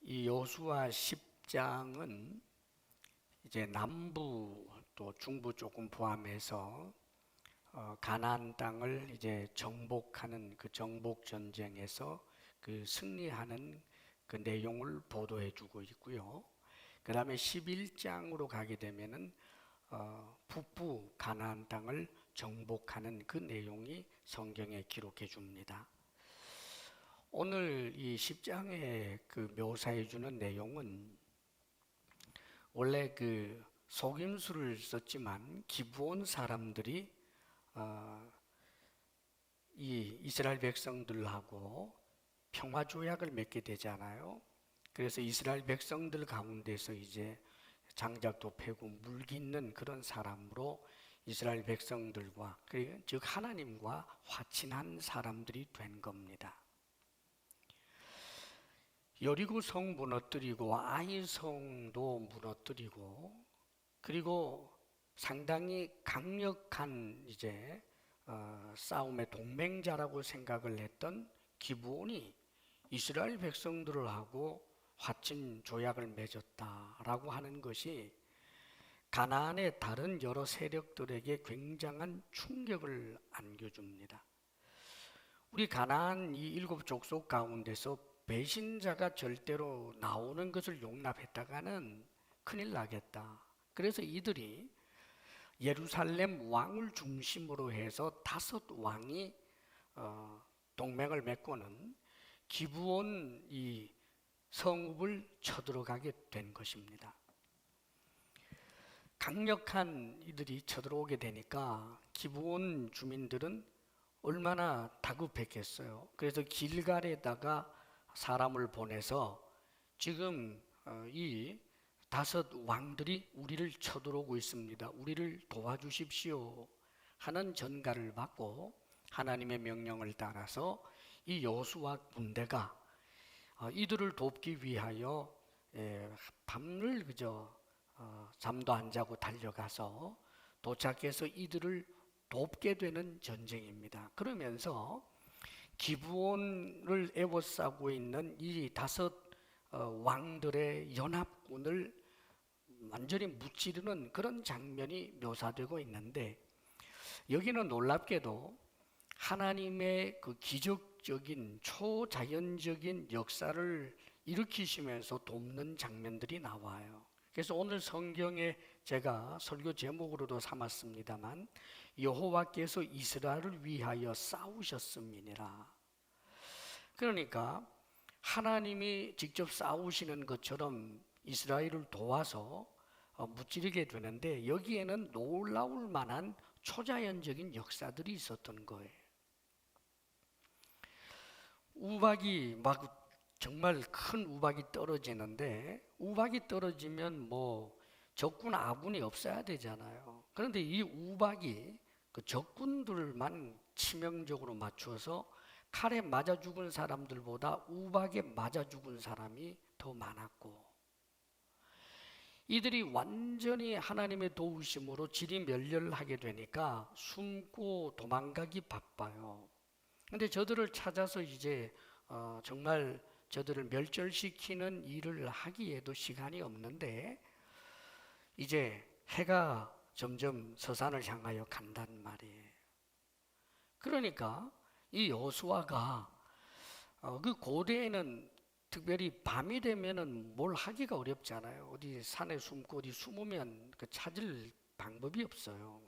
이 여호수아 10장은 이제 남부 또 중부 조금 포함해서 가나안 땅을 이제 정복하는 그 정복 전쟁에서 그 승리하는 그 내용을 보도해 주고 있고요. 그 다음에 11장으로 가게 되면은 북부 가나안 땅을 정복하는 그 내용이 성경에 기록해 줍니다. 오늘 이 10장에 그 묘사해 주는 내용은 원래 그 속임수를 썼지만 기브온 사람들이 이 이스라엘 백성들하고 평화 조약을 맺게 되잖아요. 그래서 이스라엘 백성들 가운데서 이제 장작도 패고 물깃는 그런 사람으로 이스라엘 백성들과 즉 하나님과 화친한 사람들이 된 겁니다. 여리고 성 무너뜨리고 아이 성도 무너뜨리고 그리고 상당히 강력한 이제 싸움의 동맹자라고 생각을 했던 기브온이 이스라엘 백성들을 하고 화친 조약을 맺었다라고 하는 것이 가나안의 다른 여러 세력들에게 굉장한 충격을 안겨줍니다. 우리 가나안 이 7족속 가운데서 배신자가 절대로 나오는 것을 용납했다가는 큰일 나겠다. 그래서 이들이 예루살렘 왕을 중심으로 해서 5왕이 동맹을 맺고는 기브온 이 성읍을 쳐들어가게 된 것입니다. 강력한 이들이 쳐들어오게 되니까 기브온 주민들은 얼마나 다급했겠어요. 그래서 길갈에다가 사람을 보내서 지금 이 5왕들이 우리를 쳐들어오고 있습니다. 우리를 도와주십시오 하는 전가를 받고 하나님의 명령을 따라서 이 여호수아 군대가 이들을 돕기 위하여 밤을 그저 잠도 안 자고 달려가서 도착해서 이들을 돕게 되는 전쟁입니다. 그러면서 기브온을 에워싸고 있는 이 5왕들의 연합군을 완전히 무찌르는 그런 장면이 묘사되고 있는데, 여기는 놀랍게도 하나님의 그 기적적인 초자연적인 역사를 일으키시면서 돕는 장면들이 나와요. 그래서 오늘 성경에 제가 설교 제목으로도 삼았습니다만, 여호와께서 이스라엘을 위하여 싸우셨음이니라. 그러니까 하나님이 직접 싸우시는 것처럼 이스라엘을 도와서 무찌르게 되는데, 여기에는 놀라울 만한 초자연적인 역사들이 있었던 거예요. 우박이 막 정말 큰 우박이 떨어지는데, 우박이 떨어지면 뭐 적군 아군이 없어야 되잖아요. 그런데 이 우박이 그 적군들만 치명적으로 맞추어서 칼에 맞아 죽은 사람들보다 우박에 맞아 죽은 사람이 더 많았고, 이들이 완전히 하나님의 도우심으로 지리멸렬하게 되니까 숨고 도망가기 바빠요. 근데 저들을 찾아서 이제 정말 저들을 멸절시키는 일을 하기에도 시간이 없는데, 이제 해가 점점 서산을 향하여 간단 말이에요. 그러니까 이 여호수아가 그 고대에는 특별히 밤이 되면은 뭘 하기가 어렵잖아요. 어디 산에 숨고 어디 숨으면 그 찾을 방법이 없어요.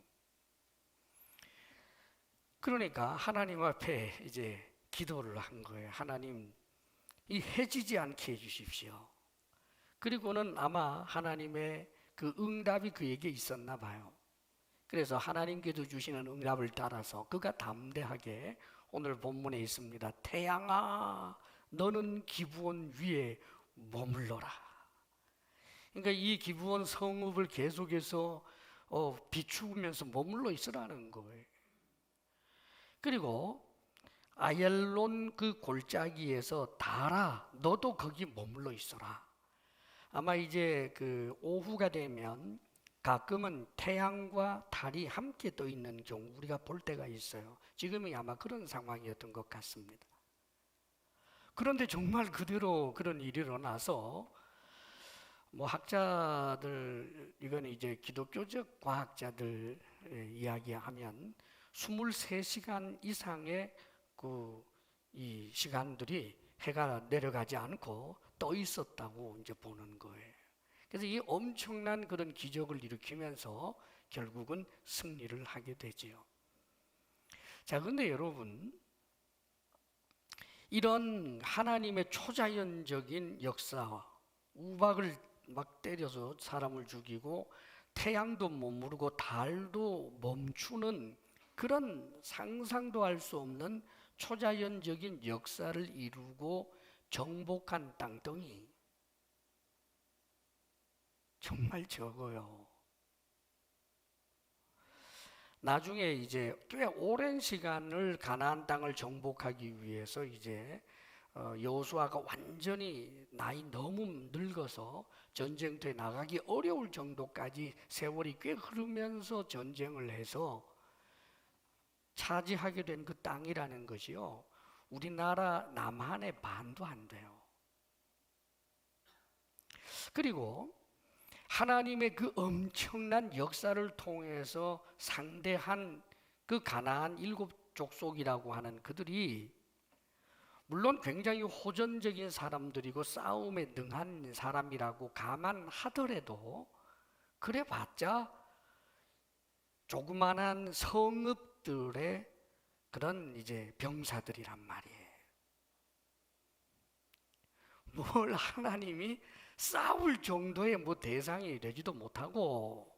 그러니까 하나님 앞에 이제 기도를 한 거예요. 하나님, 이 해지지 않게 해주십시오. 그리고는 아마 하나님의 그 응답이 그에게 있었나 봐요. 그래서 하나님께서 주시는 응답을 따라서 그가 담대하게 오늘 본문에 있습니다. 태양아, 너는 기브온 위에 머물러라. 그러니까 이 기브온 성읍을 계속해서 비추면서 머물러 있으라는 거예요. 그리고 아얄론 그 골짜기에서 달아, 너도 거기 머물러 있어라. 아마 이제 그 오후가 되면 가끔은 태양과 달이 함께 떠 있는 경우 우리가 볼 때가 있어요. 지금이 아마 그런 상황이었던 것 같습니다. 그런데 정말 그대로 그런 일이 일어나서 뭐 학자들, 이건 이제 기독교적 과학자들 이야기하면 23시간 이상의 이 시간들이 해가 내려가지 않고 떠 있었다고 이제 보는 거예요. 그래서 이 엄청난 그런 기적을 일으키면서 결국은 승리를 하게 되지요. 자, 근데 여러분, 이런 하나님의 초자연적인 역사, 우박을 막 때려서 사람을 죽이고 태양도 머무르고 달도 멈추는 그런 상상도 할 수 없는 초자연적인 역사를 이루고 정복한 땅덩이 정말 적어요. 나중에 이제 꽤 오랜 시간을 가나안 땅을 정복하기 위해서 이제 여호수아가 완전히 나이 너무 늙어서 전쟁터에 나가기 어려울 정도까지 세월이 꽤 흐르면서 전쟁을 해서 차지하게 된 그 땅이라는 것이요, 우리나라 남한의 반도 안 돼요. 그리고 하나님의 그 엄청난 역사를 통해서 상대한 그 가나안 7족속이라고 하는 그들이 물론 굉장히 호전적인 사람들이고 싸움에 능한 사람이라고 감안하더라도 그래봤자 조그만한 성읍들의 그런 이제 병사들이란 말이에요. 뭘 하나님이 싸울 정도의 뭐 대상이 되지도 못하고,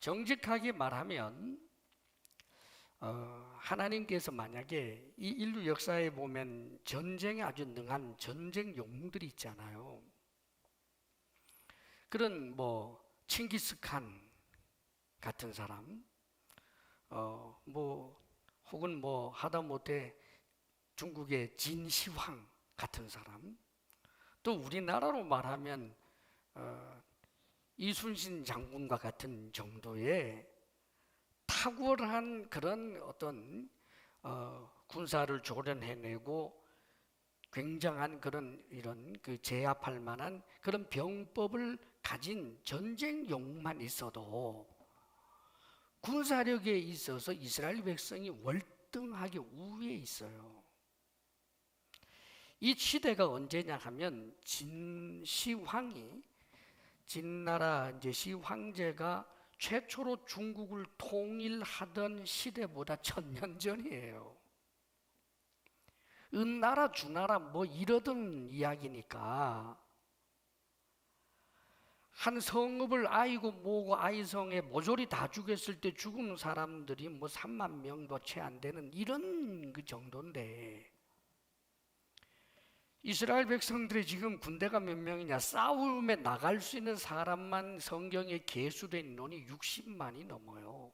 정직하게 말하면 하나님께서 만약에 이 인류 역사에 보면 전쟁에 아주 능한 전쟁 영웅들이 있잖아요. 그런 뭐 칭기스칸 같은 사람, 뭐 혹은 뭐 하다못해 중국의 진시황 같은 사람, 또 우리나라로 말하면 이순신 장군과 같은 정도의 탁월한 그런 어떤 군사를 조련해내고 굉장한 그런 이런 그 제압할 만한 그런 병법을 가진 전쟁 용만 있어도 군사력에 있어서 이스라엘 백성이 월등하게 우위에 있어요. 이 시대가 언제냐 하면 진시황이, 진나라 이제 시황제가 최초로 중국을 통일하던 시대보다 1000년 전이에요. 은나라 주나라 뭐 이러던 이야기니까 한 성읍을 아이고 뭐고 아이성에 모조리 다 죽였을 때 죽은 사람들이 뭐 3만 명도 채 안 되는 이런 그 정도인데, 이스라엘 백성들이 지금 군대가 몇 명이냐, 싸움에 나갈 수 있는 사람만 성경에 계수된 인원이 60만이 넘어요.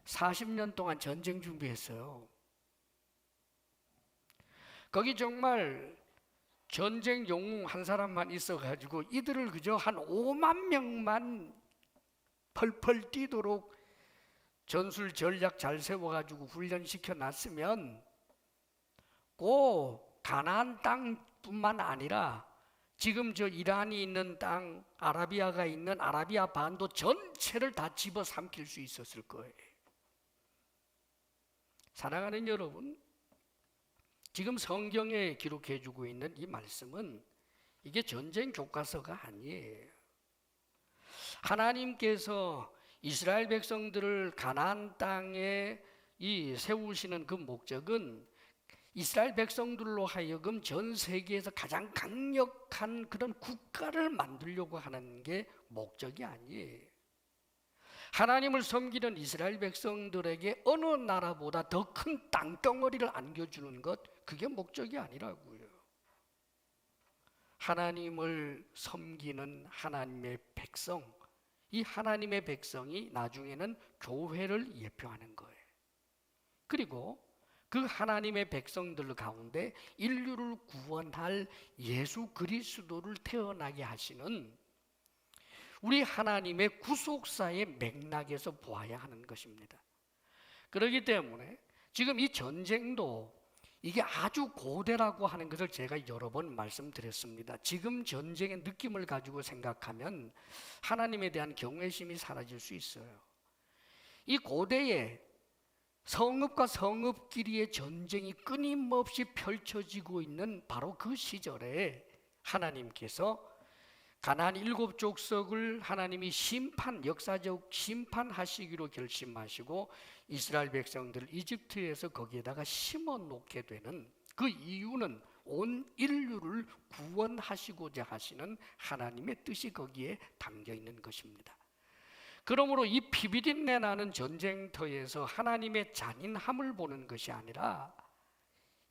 40년 동안 전쟁 준비했어요. 거기 정말 전쟁 영웅 한 사람만 있어가지고 이들을 그저 한 5만 명만 펄펄 뛰도록 전술 전략 잘 세워가지고 훈련시켜 놨으면 그 가나안 땅뿐만 아니라 지금 저 이란이 있는 땅, 아라비아가 있는 아라비아 반도 전체를 다 집어삼킬 수 있었을 거예요. 사랑하는 여러분, 지금 성경에 기록해주고 있는 이 말씀은 이게 전쟁 교과서가 아니에요. 하나님께서 이스라엘 백성들을 가나안 땅에 세우시는 그 목적은 이스라엘 백성들로 하여금 전 세계에서 가장 강력한 그런 국가를 만들려고 하는 게 목적이 아니에요. 하나님을 섬기는 이스라엘 백성들에게 어느 나라보다 더 큰 땅덩어리를 안겨주는 것, 그게 목적이 아니라고요. 하나님을 섬기는 하나님의 백성, 이 하나님의 백성이 나중에는 교회를 예표하는 거예요. 그리고 그 하나님의 백성들 가운데 인류를 구원할 예수 그리스도를 태어나게 하시는 우리 하나님의 구속사의 맥락에서 보아야 하는 것입니다. 그렇기 때문에 지금 이 전쟁도 이게 아주 고대라고 하는 것을 제가 여러 번 말씀드렸습니다. 지금 전쟁의 느낌을 가지고 생각하면 하나님에 대한 경외심이 사라질 수 있어요. 이 고대에 성읍과 성읍끼리의 전쟁이 끊임없이 펼쳐지고 있는 바로 그 시절에 하나님께서 가나안 7족속을 하나님이 역사적 심판하시기로 결심하시고 이스라엘 백성들을 이집트에서 거기에다가 심어 놓게 되는 그 이유는 온 인류를 구원하시고자 하시는 하나님의 뜻이 거기에 담겨 있는 것입니다. 그러므로 이 피비린내 나는 전쟁터에서 하나님의 잔인함을 보는 것이 아니라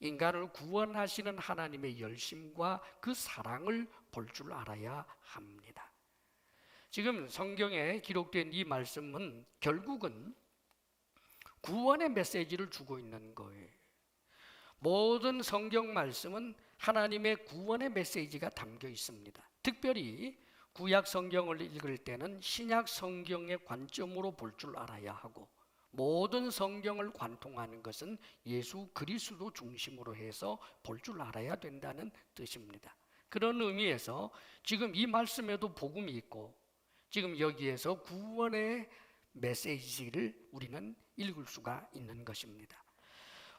인간을 구원하시는 하나님의 열심과 그 사랑을 볼 줄 알아야 합니다. 지금 성경에 기록된 이 말씀은 결국은 구원의 메시지를 주고 있는 거예요. 모든 성경 말씀은 하나님의 구원의 메시지가 담겨 있습니다. 특별히 구약 성경을 읽을 때는 신약 성경의 관점으로 볼 줄 알아야 하고, 모든 성경을 관통하는 것은 예수 그리스도 중심으로 해서 볼 줄 알아야 된다는 뜻입니다. 그런 의미에서 지금 이 말씀에도 복음이 있고, 지금 여기에서 구원의 메시지를 우리는 읽을 수가 있는 것입니다.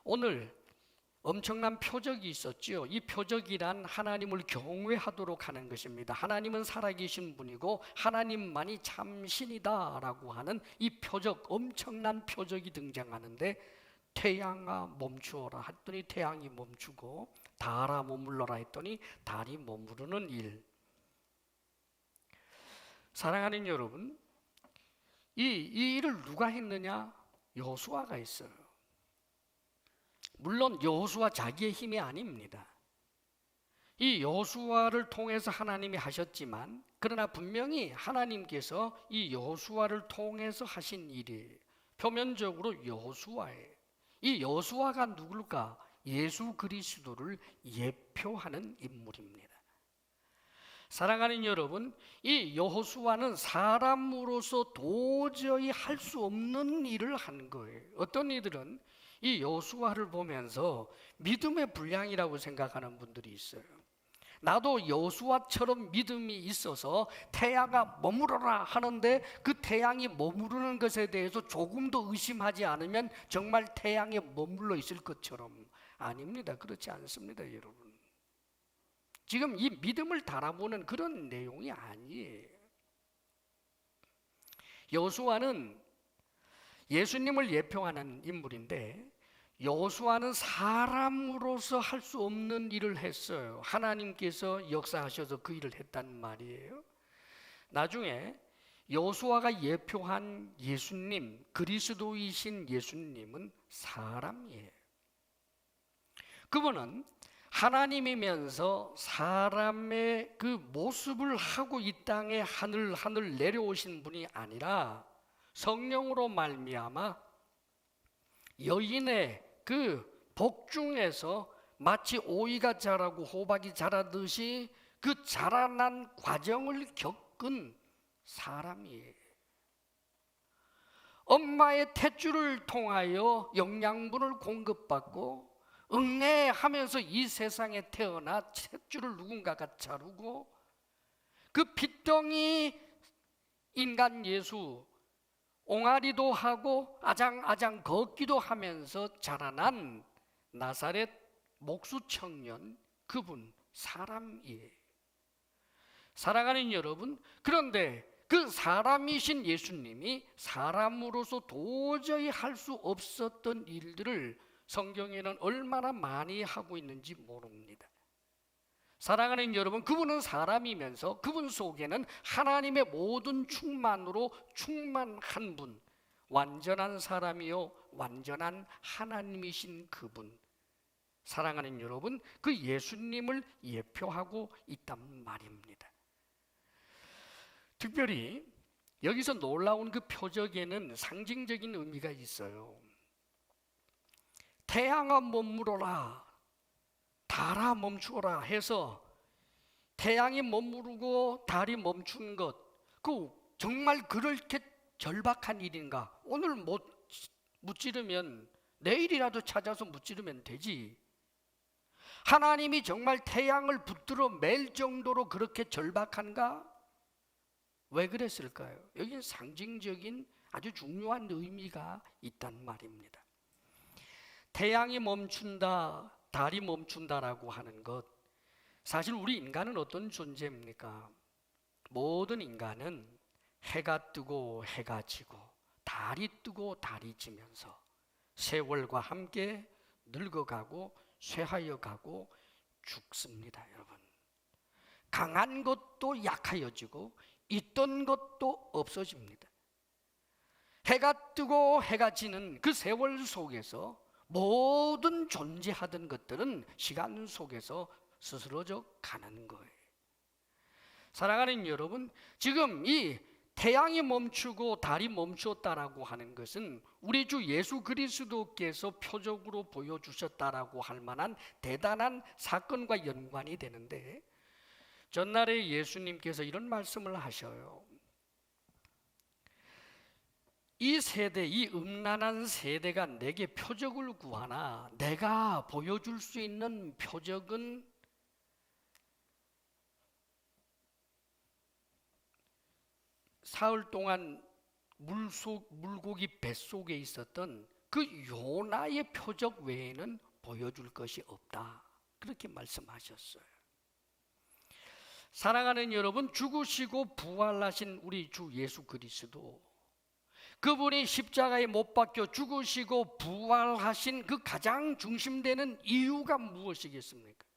오늘 엄청난 표적이 있었지요. 이 표적이란 하나님을 경외하도록 하는 것입니다. 하나님은 살아계신 분이고 하나님만이 참 신이다라고 하는 이 표적, 엄청난 표적이 등장하는데, 태양아 멈추어라 했더니 태양이 멈추고, 달아 머물러라 했더니 달이 머무르는 일. 사랑하는 여러분, 이 일을 누가 했느냐? 여호수아가 있어요. 물론 여호수아 자기의 힘이 아닙니다. 이 여호수아를 통해서 하나님이 하셨지만, 그러나 분명히 하나님께서 이 여호수아를 통해서 하신 일이 표면적으로 여호수아예요. 이 여호수아가 누굴까? 예수 그리스도를 예표하는 인물입니다. 사랑하는 여러분, 이 여호수아는 사람으로서 도저히 할 수 없는 일을 한 거예요. 어떤 이들은 이 여호수아를 보면서 믿음의 분량이라고 생각하는 분들이 있어요. 나도 여호수아처럼 믿음이 있어서 태양아 머무러라 하는데 그 태양이 머무르는 것에 대해서 조금도 의심하지 않으면 정말 태양에 머물러 있을 것처럼. 아닙니다. 그렇지 않습니다, 여러분. 지금 이 믿음을 달아보는 그런 내용이 아니에요. 여호수아는 예수님을 예표하는 인물인데, 여호수아는 사람으로서 할 수 없는 일을 했어요. 하나님께서 역사하셔서 그 일을 했단 말이에요. 나중에 여호수아가 예표한 예수님, 그리스도이신 예수님은 사람이에요. 그분은 하나님이면서 사람의 그 모습을 하고 이 땅에 하늘 내려오신 분이 아니라 성령으로 말미암아 여인의 그 복중에서 마치 오이가 자라고 호박이 자라듯이 그 자라난 과정을 겪은 사람이에요. 엄마의 탯줄을 통하여 영양분을 공급받고 응애하면서 이 세상에 태어나 탯줄을 누군가가 자르고, 그 핏덩이 인간 예수, 옹알이도 하고 아장아장 걷기도 하면서 자라난 나사렛 목수 청년, 그분 사람이에요. 사랑하는 여러분, 그런데 그 사람이신 예수님이 사람으로서 도저히 할 수 없었던 일들을 성경에는 얼마나 많이 하고 있는지 모릅니다. 사랑하는 여러분, 그분은 사람이면서 그분 속에는 하나님의 모든 충만으로 충만한 분, 완전한 사람이요 완전한 하나님이신 그분, 사랑하는 여러분, 그 예수님을 예표하고 있단 말입니다. 특별히 여기서 놀라운 그 표적에는 상징적인 의미가 있어요. 태양아 머무러라, 달아 멈추어라 해서 태양이 머무르고 달이 멈추는 것, 그 정말 그렇게 절박한 일인가? 오늘 못 무찌르면 내일이라도 찾아서 무찌르면 되지. 하나님이 정말 태양을 붙들어 맬 정도로 그렇게 절박한가? 왜 그랬을까요? 여기는 상징적인 아주 중요한 의미가 있단 말입니다. 태양이 멈춘다, 달이 멈춘다라고 하는 것, 사실 우리 인간은 어떤 존재입니까? 모든 인간은 해가 뜨고 해가 지고 달이 뜨고 달이 지면서 세월과 함께 늙어가고 쇠하여 가고 죽습니다, 여러분. 강한 것도 약하여지고 있던 것도 없어집니다. 해가 뜨고 해가 지는 그 세월 속에서 모든 존재하던 것들은 시간 속에서 스스러져 가는 거예요. 사랑하는 여러분, 지금 이 태양이 멈추고 달이 멈추었다라고 하는 것은 우리 주 예수 그리스도께서 표적으로 보여주셨다라고 할 만한 대단한 사건과 연관이 되는데, 전날에 예수님께서 이런 말씀을 하셔요. 이 세대, 이 음란한 세대가 내게 표적을 구하나 내가 보여줄 수 있는 표적은 사흘 동안 물고기 뱃속에 있었던 그 요나의 표적 외에는 보여줄 것이 없다, 그렇게 말씀하셨어요. 사랑하는 여러분, 죽으시고 부활하신 우리 주 예수 그리스도, 그분이 십자가에 못 박혀 죽으시고 부활하신 그 가장 중심되는 이유가 무엇이겠습니까?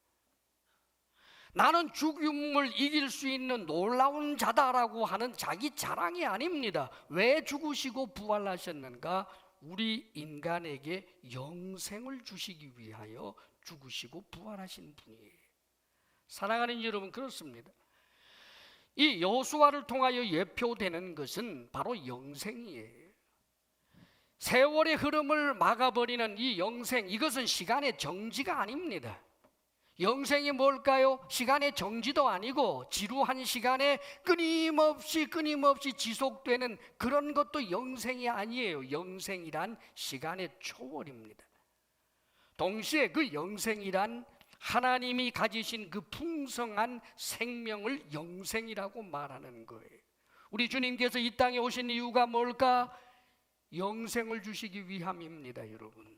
나는 죽음을 이길 수 있는 놀라운 자다라고 하는 자기 자랑이 아닙니다. 왜 죽으시고 부활하셨는가? 우리 인간에게 영생을 주시기 위하여 죽으시고 부활하신 분이에요. 사랑하는 여러분, 그렇습니다. 이 여호수아를 통하여 예표되는 것은 바로 영생이에요. 세월의 흐름을 막아버리는 이 영생, 이것은 시간의 정지가 아닙니다. 영생이 뭘까요? 시간의 정지도 아니고 지루한 시간에 끊임없이 지속되는 그런 것도 영생이 아니에요. 영생이란 시간의 초월입니다. 동시에 그 영생이란 하나님이 가지신 그 풍성한 생명을 영생이라고 말하는 거예요. 우리 주님께서 이 땅에 오신 이유가 뭘까? 영생을 주시기 위함입니다, 여러분.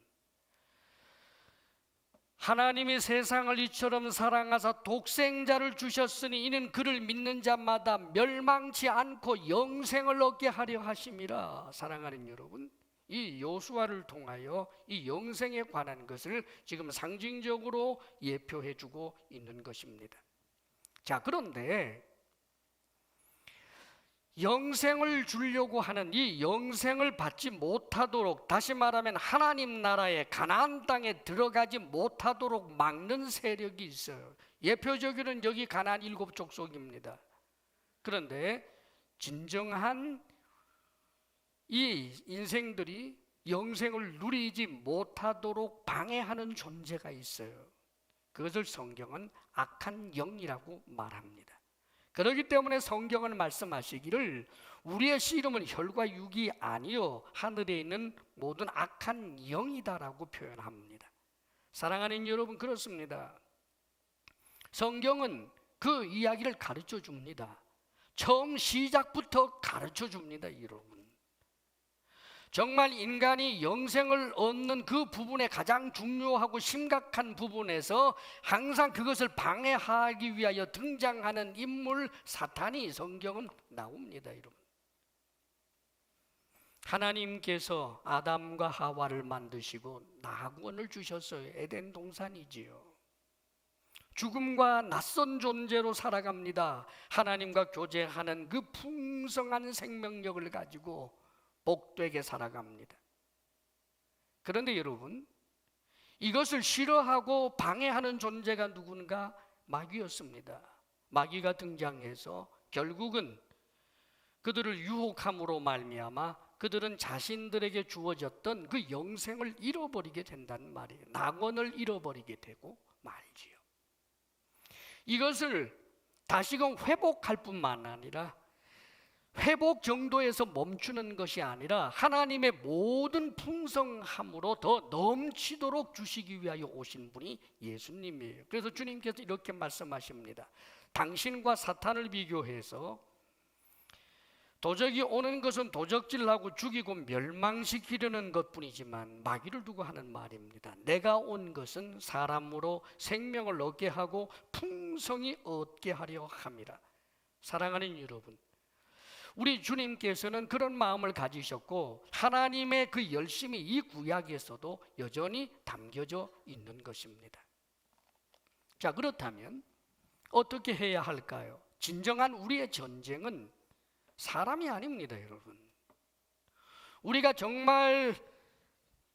하나님이 세상을 이처럼 사랑하사 독생자를 주셨으니 이는 그를 믿는 자마다 멸망치 않고 영생을 얻게 하려 하심이라. 사랑하는 여러분, 이 여호수아를 통하여 이 영생에 관한 것을 지금 상징적으로 예표해 주고 있는 것입니다. 자, 그런데 영생을 주려고 하는 이 영생을 받지 못하도록, 다시 말하면 하나님 나라의 가나안 땅에 들어가지 못하도록 막는 세력이 있어요. 예표적으로는 여기 가나안 7족속입니다. 그런데 진정한 이 인생들이 영생을 누리지 못하도록 방해하는 존재가 있어요. 그것을 성경은 악한 영이라고 말합니다. 그렇기 때문에 성경은 말씀하시기를 우리의 씨름은 혈과 육이 아니요 하늘에 있는 모든 악한 영이다라고 표현합니다. 사랑하는 여러분, 그렇습니다. 성경은 그 이야기를 가르쳐 줍니다. 처음 시작부터 가르쳐 줍니다, 여러분. 정말 인간이 영생을 얻는 그 부분에 가장 중요하고 심각한 부분에서 항상 그것을 방해하기 위하여 등장하는 인물 사탄이 성경은 나옵니다, 여러분. 하나님께서 아담과 하와를 만드시고 낙원을 주셨어요. 에덴 동산이지요. 죽음과 낯선 존재로 살아갑니다. 하나님과 교제하는 그 풍성한 생명력을 가지고 복되게 살아갑니다. 그런데 여러분, 이것을 싫어하고 방해하는 존재가 누군가? 마귀였습니다. 마귀가 등장해서 결국은 그들을 유혹함으로 말미암아 그들은 자신들에게 주어졌던 그 영생을 잃어버리게 된다는 말이에요. 낙원을 잃어버리게 되고 말지요. 이것을 다시금 회복할 뿐만 아니라 회복 정도에서 멈추는 것이 아니라 하나님의 모든 풍성함으로 더 넘치도록 주시기 위하여 오신 분이 예수님이에요. 그래서 주님께서 이렇게 말씀하십니다. 당신과 사탄을 비교해서 도적이 오는 것은 도적질하고 죽이고 멸망시키려는 것뿐이지만 마귀를 두고 하는 말입니다. 내가 온 것은 사람으로 생명을 얻게 하고 풍성히 얻게 하려 함이라. 사랑하는 여러분, 우리 주님께서는 그런 마음을 가지셨고 하나님의 그 열심이 이 구약에서도 여전히 담겨져 있는 것입니다. 자, 그렇다면 어떻게 해야 할까요? 진정한 우리의 전쟁은 사람이 아닙니다, 여러분. 우리가 정말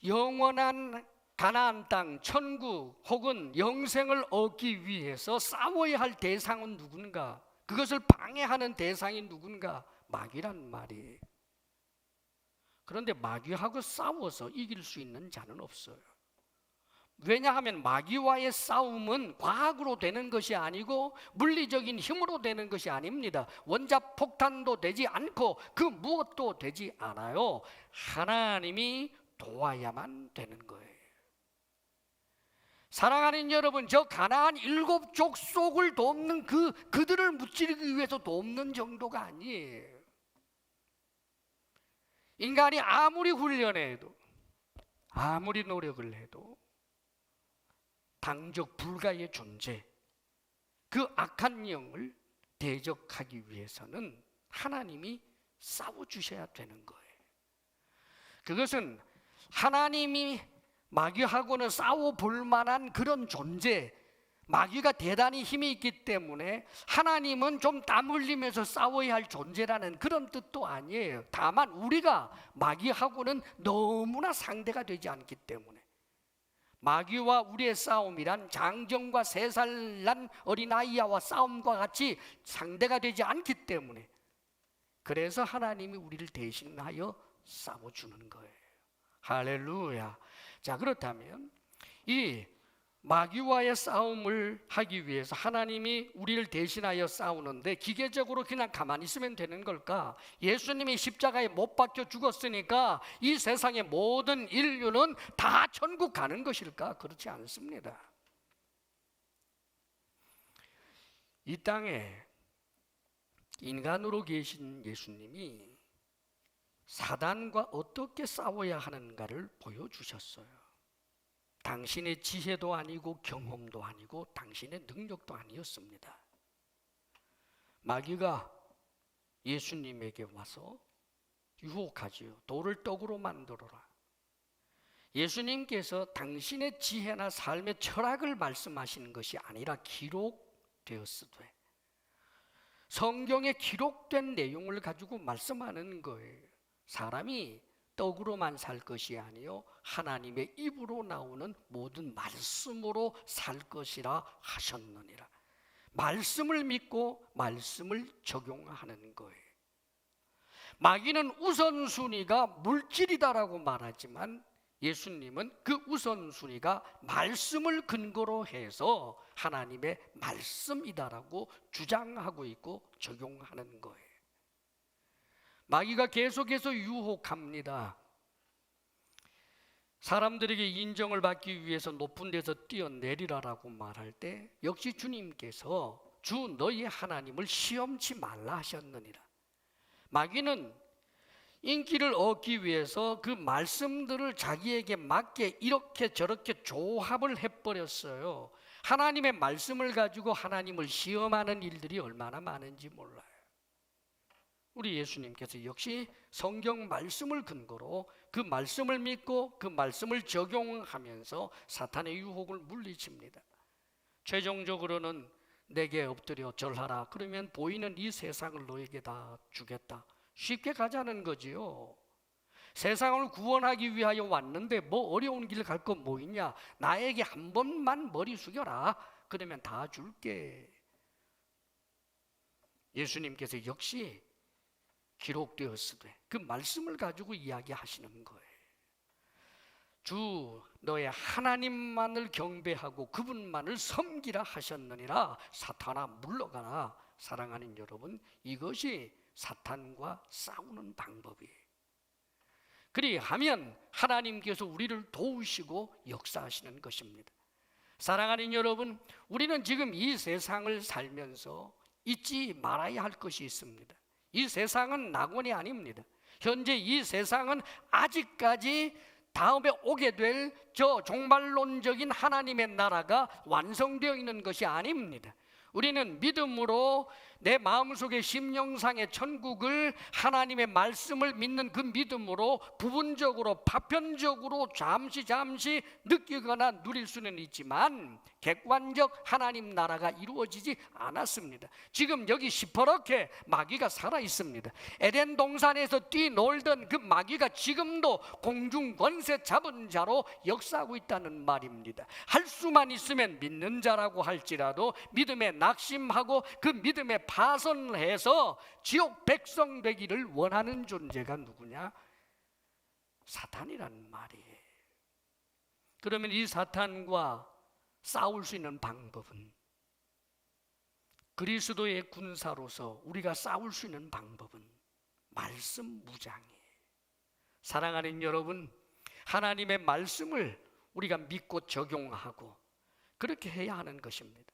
영원한 가나안 땅, 천국 혹은 영생을 얻기 위해서 싸워야 할 대상은 누군가? 그것을 방해하는 대상이 누군가? 마귀란 말이에요. 그런데 마귀하고 싸워서 이길 수 있는 자는 없어요. 왜냐하면 마귀와의 싸움은 과학으로 되는 것이 아니고 물리적인 힘으로 되는 것이 아닙니다. 원자폭탄도 되지 않고 그 무엇도 되지 않아요. 하나님이 도와야만 되는 거예요. 사랑하는 여러분, 저 가나안 7 족속을 돕는 그들을 무찌르기 위해서 돕는 정도가 아니에요. 인간이 아무리 훈련해도 아무리 노력을 해도 당적 불가의 존재, 그 악한 영을 대적하기 위해서는 하나님이 싸워주셔야 되는 거예요. 그것은 하나님이 마귀하고는 싸워볼 만한 그런 존재, 마귀가 대단히 힘이 있기 때문에 하나님은 좀 땀 흘리면서 싸워야 할 존재라는 그런 뜻도 아니에요. 다만 우리가 마귀하고는 너무나 상대가 되지 않기 때문에, 마귀와 우리의 싸움이란 장정과 3살 난 어린아이와 싸움과 같이 상대가 되지 않기 때문에, 그래서 하나님이 우리를 대신하여 싸워주는 거예요. 할렐루야. 자, 그렇다면 이 마귀와의 싸움을 하기 위해서 하나님이 우리를 대신하여 싸우는데 기계적으로 그냥 가만히 있으면 되는 걸까? 예수님이 십자가에 못 박혀 죽었으니까 이 세상의 모든 인류는 다 천국 가는 것일까? 그렇지 않습니다. 이 땅에 인간으로 계신 예수님이 사단과 어떻게 싸워야 하는가를 보여주셨어요. 당신의 지혜도 아니고 경험도 아니고 당신의 능력도 아니었습니다. 마귀가 예수님에게 와서 유혹하지요. 돌을 떡으로 만들어라. 예수님께서 당신의 지혜나 삶의 철학을 말씀하시는 것이 아니라 기록되었으되 성경에 기록된 내용을 가지고 말씀하는 거예요. 사람이 떡으로만 살 것이 아니요 하나님의 입으로 나오는 모든 말씀으로 살 것이라 하셨느니라. 말씀을 믿고 말씀을 적용하는 거예요. 마귀는 우선순위가 물질이다라고 말하지만 예수님은 그 우선순위가 말씀을 근거로 해서 하나님의 말씀이다라고 주장하고 있고 적용하는 거예요. 마귀가 계속해서 유혹합니다. 사람들에게 인정을 받기 위해서 높은 데서 뛰어내리라라고 말할 때 역시 주님께서 주 너희 하나님을 시험치 말라 하셨느니라. 마귀는 인기를 얻기 위해서 그 말씀들을 자기에게 맞게 이렇게 저렇게 조합을 해버렸어요. 하나님의 말씀을 가지고 하나님을 시험하는 일들이 얼마나 많은지 몰라요. 우리 예수님께서 역시 성경 말씀을 근거로 그 말씀을 믿고 그 말씀을 적용하면서 사탄의 유혹을 물리칩니다. 최종적으로는 내게 엎드려 절하라. 그러면 보이는 이 세상을 너에게 다 주겠다. 쉽게 가자는 거지요. 세상을 구원하기 위하여 왔는데 뭐 어려운 길 갈 거 뭐 있냐. 나에게 한 번만 머리 숙여라. 그러면 다 줄게. 예수님께서 역시 기록되었으되 그 말씀을 가지고 이야기하시는 거예요. 주 너의 하나님만을 경배하고 그분만을 섬기라 하셨느니라. 사탄아 물러가라. 사랑하는 여러분, 이것이 사탄과 싸우는 방법이에요. 그리하면 하나님께서 우리를 도우시고 역사하시는 것입니다. 사랑하는 여러분, 우리는 지금 이 세상을 살면서 잊지 말아야 할 것이 있습니다. 이 세상은 낙원이 아닙니다. 현재 이 세상은 아직까지 다음에 오게 될 저 종말론적인 하나님의 나라가 완성되어 있는 것이 아닙니다. 우리는 믿음으로 내 마음속의 심령상의 천국을, 하나님의 말씀을 믿는 그 믿음으로 부분적으로 파편적으로 잠시 느끼거나 누릴 수는 있지만 객관적 하나님 나라가 이루어지지 않았습니다. 지금 여기 시퍼렇게 마귀가 살아 있습니다. 에덴 동산에서 뛰놀던 그 마귀가 지금도 공중 권세 잡은 자로 역사하고 있다는 말입니다. 할 수만 있으면 믿는 자라고 할지라도 믿음에 낙심하고 그 믿음에 파선해서 지옥 백성 되기를 원하는 존재가 누구냐? 사탄이라는 말이에요. 그러면 이 사탄과 싸울 수 있는 방법은, 그리스도의 군사로서 우리가 싸울 수 있는 방법은 말씀 무장이에요. 사랑하는 여러분, 하나님의 말씀을 우리가 믿고 적용하고 그렇게 해야 하는 것입니다.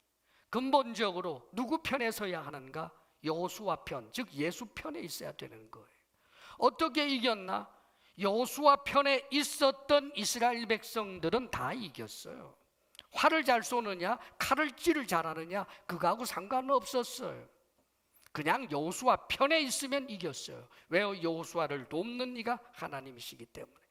근본적으로 누구 편에 서야 하는가? 여호수아 편, 즉 예수 편에 있어야 되는 거예요. 어떻게 이겼나? 여호수아 편에 있었던 이스라엘 백성들은 다 이겼어요. 활을 잘 쏘느냐, 칼을 찔을 잘하느냐, 그거하고 상관없었어요. 그냥 여호수아 편에 있으면 이겼어요. 왜요? 여호수아를 돕는 이가 하나님이시기 때문에.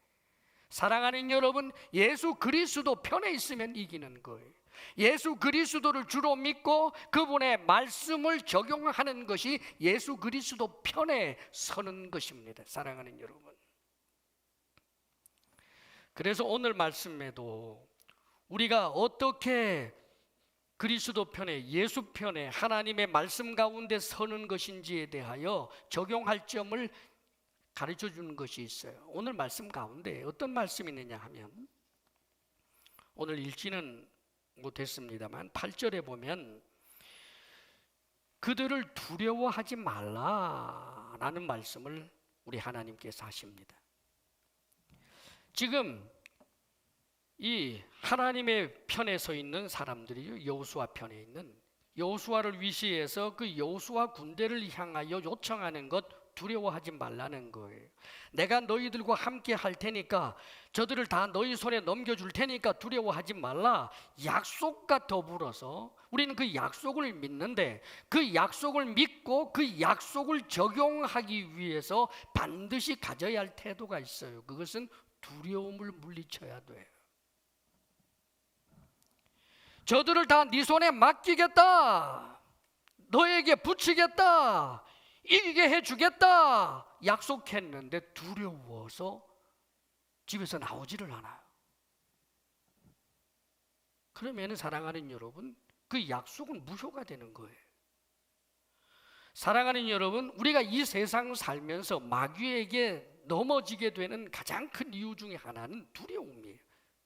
사랑하는 여러분, 예수 그리스도 편에 있으면 이기는 거예요. 예수 그리스도를 주로 믿고 그분의 말씀을 적용하는 것이 예수 그리스도 편에 서는 것입니다. 사랑하는 여러분, 그래서 오늘 말씀에도 우리가 어떻게 그리스도 편에, 예수 편에, 하나님의 말씀 가운데 서는 것인지에 대하여 적용할 점을 가르쳐 주는 것이 있어요. 오늘 말씀 가운데 어떤 말씀이 있느냐 하면, 오늘 읽지는 못했습니다만 8절에 보면 그들을 두려워하지 말라라는 말씀을 우리 하나님께서 하십니다. 지금 이 하나님의 편에 서 있는 사람들이 여호수아 편에 있는, 여호수아를 위시해서 그 여호수아 군대를 향하여 요청하는 것, 두려워하지 말라는 거예요. 내가 너희들과 함께 할 테니까, 저들을 다 너희 손에 넘겨줄 테니까 두려워하지 말라. 약속과 더불어서 우리는 그 약속을 믿는데, 그 약속을 믿고 그 약속을 적용하기 위해서 반드시 가져야 할 태도가 있어요. 그것은 두려움을 물리쳐야 돼요. 저들을 다 네 손에 맡기겠다, 너에게 붙이겠다, 이기게 해주겠다 약속했는데 두려워서 집에서 나오지를 않아요. 그러면 사랑하는 여러분, 그 약속은 무효가 되는 거예요. 사랑하는 여러분, 우리가 이 세상을 살면서 마귀에게 넘어지게 되는 가장 큰 이유 중에 하나는 두려움이에요.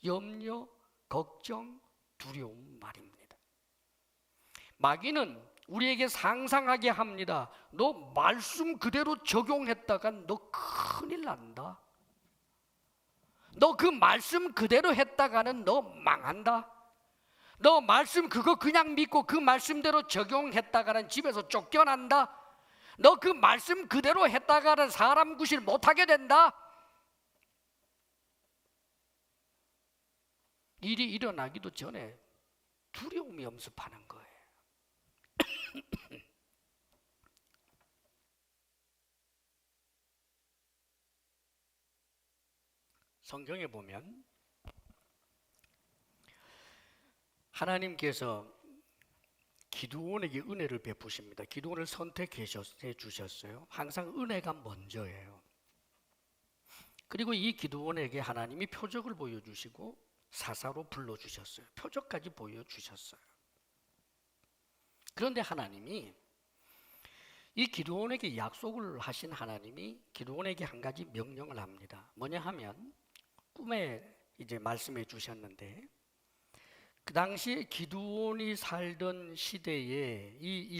염려, 걱정, 두려움 말입니다. 마귀는 우리에게 상상하게 합니다. 너 말씀 그대로 적용했다가 너 큰일 난다. 너 그 말씀 그대로 했다가는 너 망한다. 너 말씀 그거 그냥 믿고 그 말씀대로 적용했다가는 집에서 쫓겨난다. 너 그 말씀 그대로 했다가는 사람 구실 못하게 된다. 일이 일어나기도 전에 두려움이 엄습하는 거예요. 성경에 보면 하나님께서 기드온에게 은혜를 베푸십니다. 기드온을 선택해 주셨어요. 항상 은혜가 먼저예요. 그리고 이 기드온에게 하나님이 표적을 보여주시고 사사로 불러주셨어요. 표적까지 보여주셨어요. 그런데 하나님이, 이 기드온에게 약속을 하신 하나님이 기드온에게 한 가지 명령을 합니다. 뭐냐 하면, 꿈에 이제 말씀해 주셨는데, 그 당시에 기드온이 살던 시대에 이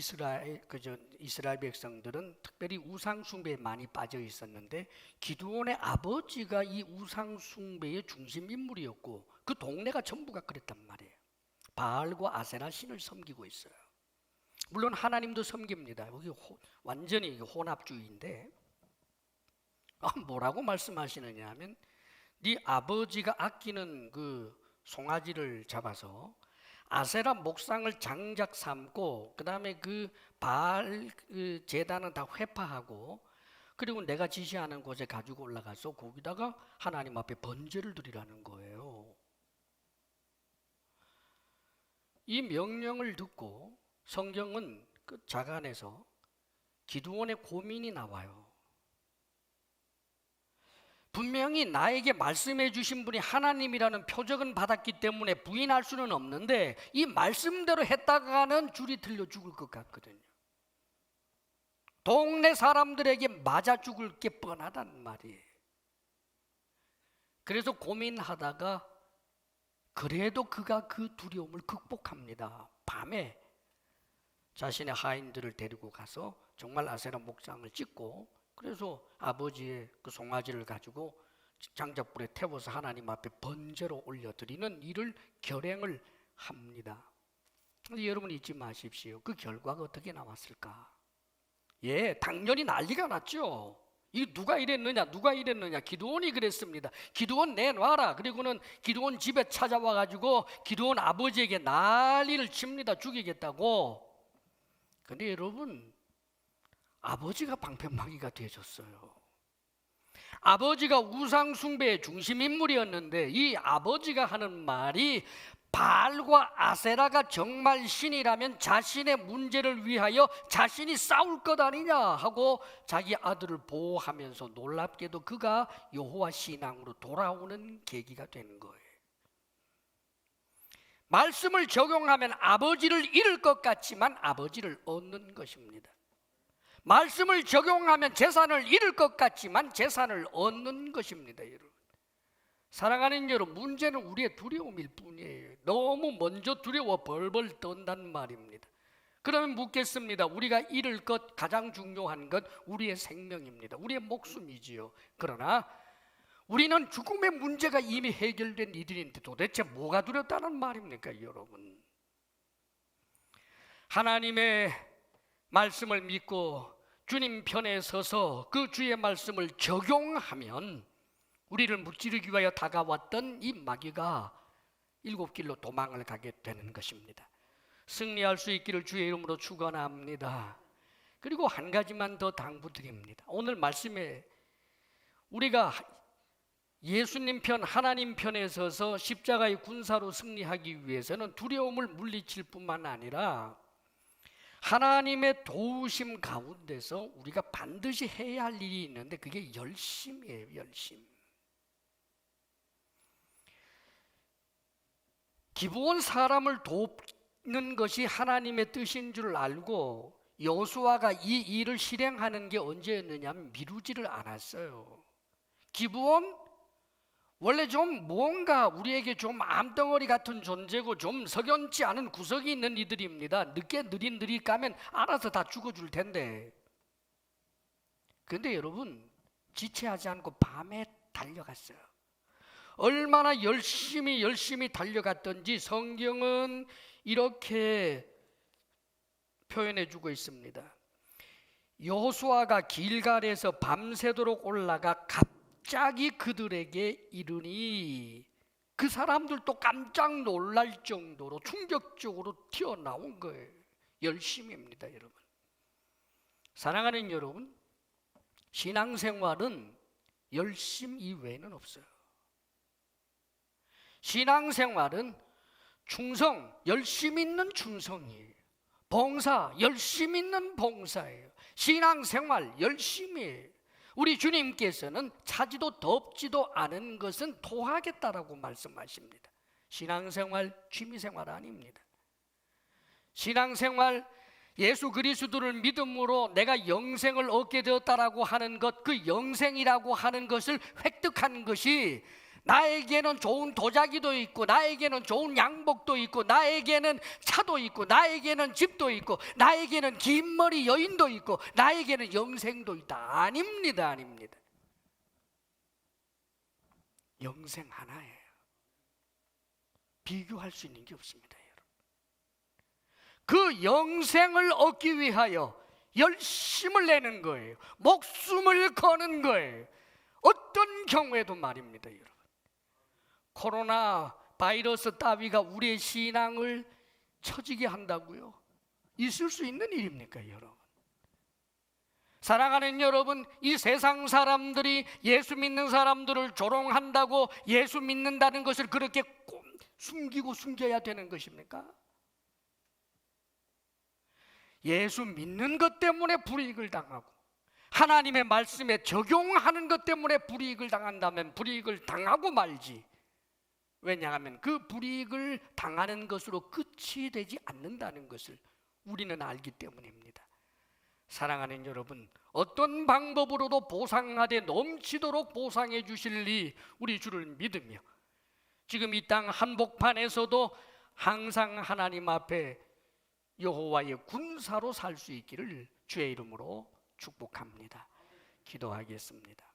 이스라엘 백성들은 특별히 우상 숭배에 많이 빠져 있었는데, 기드온의 아버지가 이 우상 숭배의 중심 인물이었고 그 동네가 전부가 그랬단 말이에요. 바알과 아세라 신을 섬기고 있어요. 물론 하나님도 섬깁니다. 여기 완전히 혼합주의인데, 뭐라고 말씀하시느냐 하면, 네 아버지가 아끼는 그 송아지를 잡아서 아세라 목상을 장작 삼고, 그 다음에 그 바알 그 제단은 다 회파하고, 그리고 내가 지시하는 곳에 가지고 올라가서 거기다가 하나님 앞에 번제를 드리라는 거예요. 이 명령을 듣고 성경은 그 자간에서 기드온의 고민이 나와요. 분명히 나에게 말씀해 주신 분이 하나님이라는 표적은 받았기 때문에 부인할 수는 없는데, 이 말씀대로 했다가는 줄이 틀려 죽을 것 같거든요. 동네 사람들에게 맞아 죽을 게 뻔하단 말이에요. 그래서 고민하다가 그래도 그가 그 두려움을 극복합니다. 밤에 자신의 하인들을 데리고 가서 정말 아세라 목상을 찍고, 그래서 아버지의 그 송아지를 가지고 장작불에 태워서 하나님 앞에 번제로 올려드리는 일을 결행을 합니다. 여러분 잊지 마십시오. 그 결과가 어떻게 나왔을까? 당연히 난리가 났죠. 이 누가 이랬느냐? 기드온이 그랬습니다. 기드온 내놔라. 그리고는 기드온 집에 찾아와 가지고 기드온 아버지에게 난리를 칩니다. 죽이겠다고. 근데 여러분, 아버지가 방패막이가 되어졌어요. 아버지가 우상 숭배의 중심 인물이었는데, 이 아버지가 하는 말이 바알과 아세라가 정말 신이라면 자신의 문제를 위하여 자신이 싸울 것 아니냐 하고 자기 아들을 보호하면서, 놀랍게도 그가 여호와 신앙으로 돌아오는 계기가 된 거예요. 말씀을 적용하면 아버지를 잃을 것 같지만 아버지를 얻는 것입니다. 말씀을 적용하면 재산을 잃을 것 같지만 재산을 얻는 것입니다. 여러분, 사랑하는 여러분, 문제는 우리의 두려움일 뿐이에요. 너무 먼저 두려워 벌벌 떤단 말입니다. 그러면 묻겠습니다. 우리가 잃을 것, 가장 중요한 것 우리의 생명입니다. 우리의 목숨이지요. 그러나 우리는 죽음의 문제가 이미 해결된 이들인데 도대체 뭐가 두렵다는 말입니까, 여러분? 하나님의 말씀을 믿고 주님 편에 서서 그 주의 말씀을 적용하면 우리를 무찌르기 위하여 다가왔던 이 마귀가 7길로 도망을 가게 되는 것입니다. 승리할 수 있기를 주의 이름으로 축원합니다. 그리고 한 가지만 더 당부드립니다. 오늘 말씀에 우리가 예수님 편, 하나님 편에 서서 십자가의 군사로 승리하기 위해서는 두려움을 물리칠 뿐만 아니라 하나님의 도우심 가운데서 우리가 반드시 해야 할 일이 있는데, 그게 열심이에요. 열심. 기브온 사람을 돕는 것이 하나님의 뜻인 줄 알고 여호수아가 이 일을 실행하는 게 언제였느냐면 미루지를 않았어요. 기브온 원래 좀 뭔가 우리에게 좀 암덩어리 같은 존재고 좀 석연치 않은 구석이 있는 이들입니다. 늦게 느릿느릿 가면 알아서 다 죽어줄 텐데, 그런데 여러분, 지체하지 않고 밤에 달려갔어요. 얼마나 열심히 달려갔던지 성경은 이렇게 표현해 주고 있습니다. 여호수아가 길갈에서 밤새도록 올라가 갑자기 그들에게 이르니, 그 사람들도 깜짝 놀랄 정도로 충격적으로 튀어나온 거예요. 열심입니다, 여러분. 사랑하는 여러분, 신앙생활은 열심 이외에는 없어요. 신앙생활은 충성, 열심 있는 충성이에요. 봉사, 열심 있는 봉사예요. 신앙생활 열심이에요. 우리 주님께서는 차지도 덥지도 않은 것은 토하겠다라고 말씀하십니다. 신앙생활 취미생활 아닙니다. 신앙생활, 예수 그리스도를 믿음으로 내가 영생을 얻게 되었다라고 하는 것, 그 영생이라고 하는 것을 획득한 것이 나에게는 좋은 도자기도 있고, 나에게는 좋은 양복도 있고, 나에게는 차도 있고, 나에게는 집도 있고, 나에게는 긴 머리 여인도 있고, 나에게는 영생도 있다. 아닙니다, 아닙니다. 영생 하나예요. 비교할 수 있는 게 없습니다, 여러분. 그 영생을 얻기 위하여 열심을 내는 거예요. 목숨을 거는 거예요. 어떤 경우에도 말입니다, 여러분. 코로나 바이러스 따위가 우리의 신앙을 처지게 한다고요? 있을 수 있는 일입니까, 여러분? 사랑하는 여러분, 이 세상 사람들이 예수 믿는 사람들을 조롱한다고 예수 믿는다는 것을 그렇게 숨기고 숨겨야 되는 것입니까? 예수 믿는 것 때문에 불이익을 당하고 하나님의 말씀에 적용하는 것 때문에 불이익을 당한다면 불이익을 당하고 말지. 왜냐하면 그 불이익을 당하는 것으로 끝이 되지 않는다는 것을 우리는 알기 때문입니다. 사랑하는 여러분, 어떤 방법으로도 보상하되 넘치도록 보상해 주실리 우리 주를 믿으며 지금 이 땅 한복판에서도 항상 하나님 앞에 여호와의 군사로 살 수 있기를 주의 이름으로 축복합니다. 기도하겠습니다.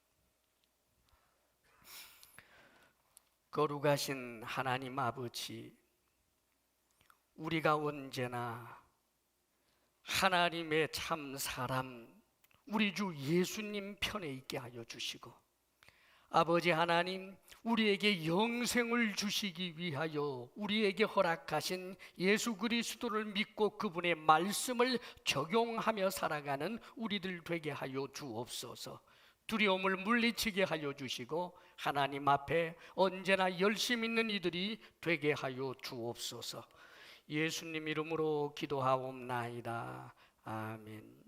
거룩하신 하나님 아버지, 우리가 언제나 하나님의 참 사람 우리 주 예수님 편에 있게 하여 주시고, 아버지 하나님, 우리에게 영생을 주시기 위하여 우리에게 허락하신 예수 그리스도를 믿고 그분의 말씀을 적용하며 살아가는 우리들 되게 하여 주옵소서. 두려움을 물리치게 하여 주시고 하나님 앞에 언제나 열심 있는 이들이 되게 하여 주옵소서. 예수님 이름으로 기도하옵나이다. 아멘.